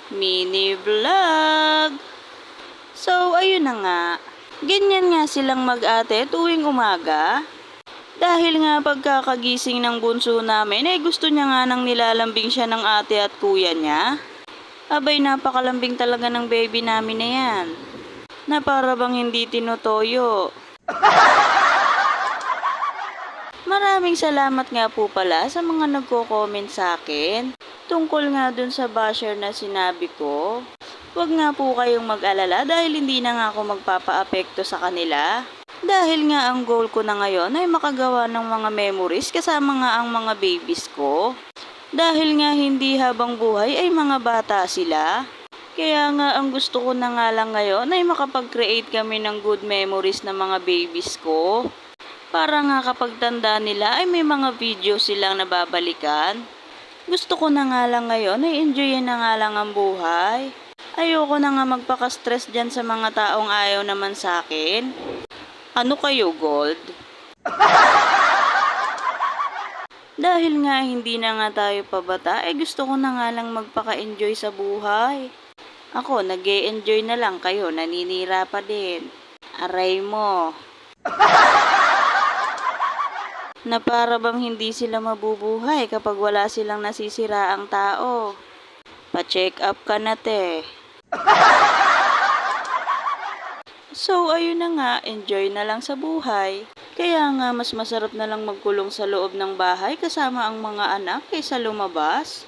mini vlog. So, ayun na nga. Ganyan nga silang mag-ate tuwing umaga. Dahil nga pagkakagising ng bunso namin ay gusto niya nga nang nilalambing siya ng ate at kuya niya. Abay, napakalambing talaga ng baby namin na yan. Na para bang hindi tinutoyo. Maraming salamat nga po pala sa mga nagko-comment sa akin tungkol nga dun sa basher na sinabi ko. Huwag nga po kayong mag-alala dahil hindi na nga ako magpapa-apekto sa kanila. Dahil nga ang goal ko na ngayon ay makagawa ng mga memories kasama nga ang mga babies ko. Dahil nga hindi habang buhay ay mga bata sila. Kaya nga ang gusto ko na nga lang ngayon ay makapag-create kami ng good memories na mga babies ko. Para nga kapag tanda nila ay may mga video silang nababalikan. Gusto ko na nga lang ngayon ay enjoyin na nga lang ang buhay. Ayoko na nga magpaka-stress dyan sa mga taong ayaw naman sa akin. Ano kayo, Gold? Dahil nga hindi na nga tayo pabata, ay gusto ko na nga lang magpaka-enjoy sa buhay. Ako, nag-e-enjoy na lang, kayo naninira pa din. Aray mo. Na para bang hindi sila mabubuhay kapag wala silang nasisiraang tao. Pa-check up ka na, te. So, ayun na nga, enjoy na lang sa buhay. Kaya nga, mas masarap na lang magkulong sa loob ng bahay kasama ang mga anak kaysa lumabas.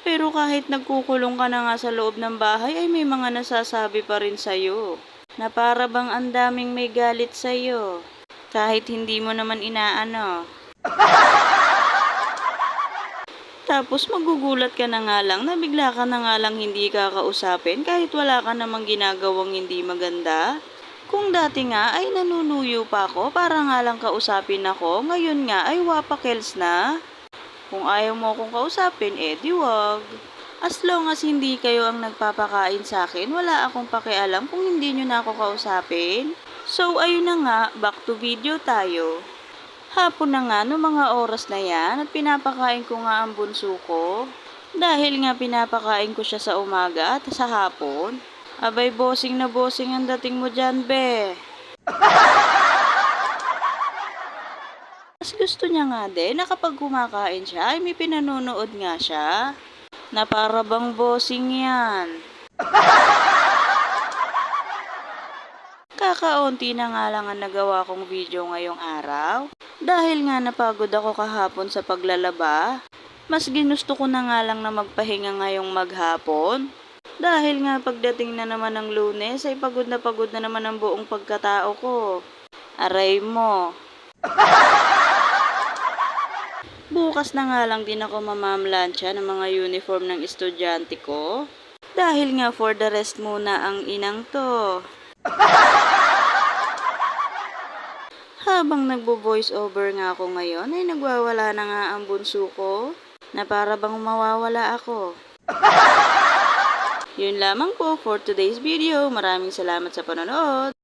Pero kahit nagkukulong ka na nga sa loob ng bahay, ay may mga nasasabi pa rin sa'yo. Na para bang ang daming may galit sa'yo. Kahit hindi mo naman inaano. Tapos magugulat ka na nga lang na bigla ka na nga lang hindi kakausapin kahit wala ka namang ginagawang hindi maganda. Kung dati nga ay nanunuyo pa ako para nga lang kausapin ako, ngayon nga ay wapakels na. Kung ayaw mo akong kausapin, di wag. As long as hindi kayo ang nagpapakain sa akin, wala akong pakialam kung hindi nyo na ako kausapin. So, ayun na nga, back to video tayo. Hapon na nga no mga oras na yan at pinapakain ko nga ang bunso ko. Dahil nga pinapakain ko siya sa umaga at sa hapon. Abay, bossing na bossing ang dating mo dyan, be. Mas gusto niya nga din na kapag kumakain siya ay may pinanonood nga siya. Na para bang bossing yan. Kakaunti na nga lang ang nagawa kong video ngayong araw. Dahil nga napagod ako kahapon sa paglalaba. Mas ginusto ko na nga lang na magpahinga ngayong maghapon. Dahil nga pagdating na naman ng Lunes ay pagod na naman ang buong pagkatao ko. Aray mo. Bukas na nga lang din ako mamamlansya ng mga uniform ng estudyante ko. Dahil nga for the rest muna ang inang to. Habang nagbo-voice over nga ako ngayon ay nagwawala na nga ang bunso ko na para bang mawawala ako. Yun lamang po for today's video. Maraming salamat sa panonood.